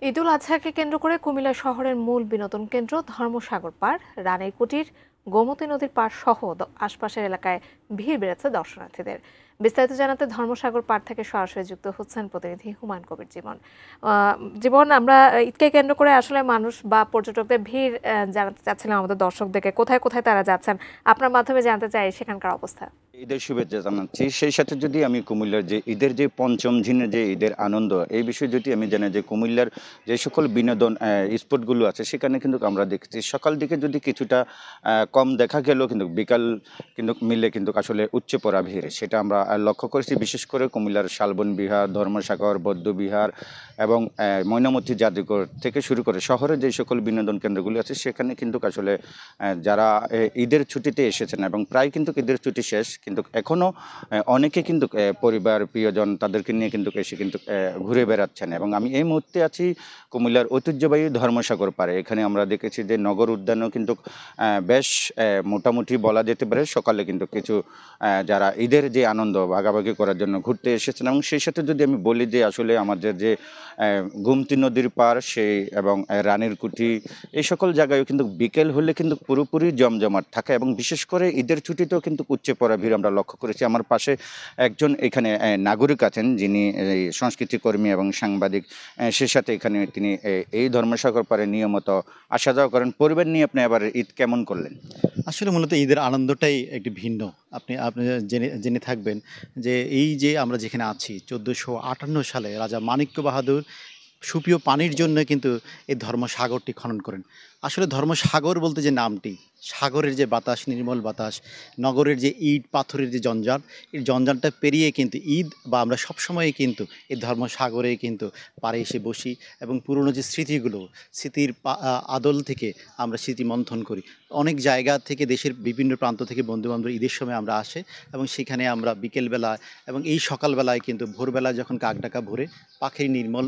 ঈদুল আজহাকে কেন্দ্র করে কুমিল্লা শহরের মূল বিনোদন কেন্দ্র ধর্মসাগর পাড়, রানীর কুটির, গোমতী নদীর পাড় সহ আশপাশের এলাকায় ভিড় বেড়েছে দর্শনার্থীদের। বিস্তারিত জানাতে ধর্মসাগর পাড় থেকে সরাসরি যুক্ত হচ্ছেন প্রতিনিধি হুমায়ুন কবির জীবন। জীবন, আমরা ঈদকে কেন্দ্র করে আসলে মানুষ বা পর্যটকদের ভিড় জানাতে চাচ্ছিলাম আমাদের দর্শকদেরকে, কোথায় কোথায় তারা যাচ্ছেন আপনার মাধ্যমে জানতে চাই সেখানকার অবস্থা। ঈদের শুভেচ্ছা জানাচ্ছি। সেই সাথে যদি আমি কুমিল্লার যে ঈদের যে পঞ্চম দিনের যে ঈদের আনন্দ, এই বিষয়ে যদি আমি জানাই যে কুমিল্লার যে সকল বিনোদন স্পটগুলো আছে সেখানে কিন্তু আমরা দেখেছি সকাল দিকে যদি কিছুটা কম দেখা গেলেও কিন্তু বিকাল কিন্তু মিলে কিন্তু আসলে উপচে পড়া ভিড় সেটা আমরা লক্ষ্য করেছি। বিশেষ করে কুমিল্লার শালবন বিহার, ধর্মসাগর, বৌদ্ধবিহার এবং ময়নামতি জাদুঘর থেকে শুরু করে শহরে যে সকল বিনোদন কেন্দ্রগুলো আছে সেখানে কিন্তু আসলে যারা ঈদের ছুটিতে এসেছেন এবং প্রায় কিন্তু ঈদের ছুটি শেষ, কিন্তু এখনও অনেকে কিন্তু পরিবার প্রিয়জন তাদেরকে নিয়ে কিন্তু এসে কিন্তু ঘুরে বেড়াচ্ছেন। এবং আমি এই মুহূর্তে আছি কুমিল্লার ঐতিহ্যবাহী ধর্মসাগর পাড়ে। এখানে আমরা দেখেছি যে নগর উদ্যানেও কিন্তু বেশ মোটামুটি বলা যেতে পারে সকালে কিন্তু কিছু যারা ঈদের যে আনন্দ ভাগাভাগি করার জন্য ঘুরতে এসেছেন। এবং সেই সাথে যদি আমি বলি যে আসলে আমাদের যে গোমতী নদীর পাড় সেই এবং রানীর কুঠি এই সকল জায়গায়ও কিন্তু বিকেল হলে কিন্তু পুরোপুরি জমজমাট থাকে এবং বিশেষ করে ঈদের ছুটিতেও কিন্তু উপচে পড়া ভিড় আমরা লক্ষ্য করেছি। আমার পাশে একজন এখানে নাগরিক আছেন যিনি সংস্কৃতি কর্মী এবং সাংবাদিক। সে সাথে এখানে তিনি এই ধর্মসাগর পাড়ে নিয়মিত আসা যাওয়া করেন। পরিবার নিয়ে আপনি আবার ঈদ কেমন করলেন? আসলে মূলত ঈদের আনন্দটাই একটি ভিন্ন। আপনি আপনি জেনে জেনে থাকবেন যে এই যে আমরা যেখানে আছি ১৪৫৮ সালে রাজা মাণিক্য বাহাদুর সুপেয় পানির জন্য কিন্তু এই ধর্মসাগরটি খনন করেন। আসলে ধর্মসাগর বলতে যে নামটি, সাগরের যে বাতাস, নির্মল বাতাস, নগরের যে ইট পাথরের যে জঞ্জাল, এই জঞ্জালটা পেরিয়ে কিন্তু ঈদ বা আমরা সবসময়ই কিন্তু এই ধর্মসাগরে কিন্তু পাড়ে এসে বসি এবং পুরনো যে স্মৃতিগুলো, স্মৃতির আদল থেকে আমরা স্মৃতি মন্থন করি। অনেক জায়গা থেকে দেশের বিভিন্ন প্রান্ত থেকে বন্ধু-বান্ধব ঈদের সময় আমরা আসে এবং সেখানে আমরা বিকেলবেলা এবং এই সকালবেলায় কিন্তু ভোরবেলায় যখন কাকডাকা ভোরে পাখির নির্মল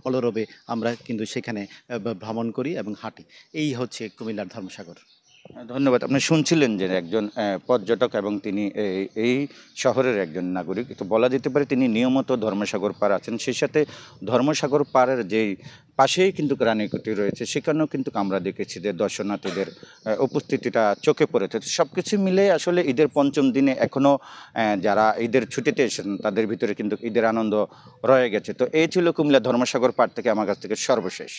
কলরবে আমরা কিন্তু সেখানে ভ্রমণ করি এবং হাঁটি। এই হচ্ছে কুমিল্লার ধর্মসাগর। ধন্যবাদ। আপনি শুনছিলেন যে একজন পর্যটক এবং তিনি এই শহরের একজন নাগরিক। তো বলা যেতে পারে তিনি নিয়মিত ধর্মসাগর পাড় আছেন। সেই সাথে ধর্মসাগর পাড়ের যেই পাশেই কিন্তু রানীকুঠি রয়েছে সেখানেও কিন্তু আমরা দেখেছি যে দর্শনার্থীদের উপস্থিতিটা চোখে পড়েছে। তো সব কিছু মিলে আসলে ঈদের পঞ্চম দিনে এখনও যারা ঈদের ছুটিতে এসেছেন তাদের ভিতরে কিন্তু ঈদের আনন্দ রয়ে গেছে। তো এই ছিল কুমিল্লা ধর্মসাগর পাড় থেকে আমার কাছ থেকে সর্বশেষ।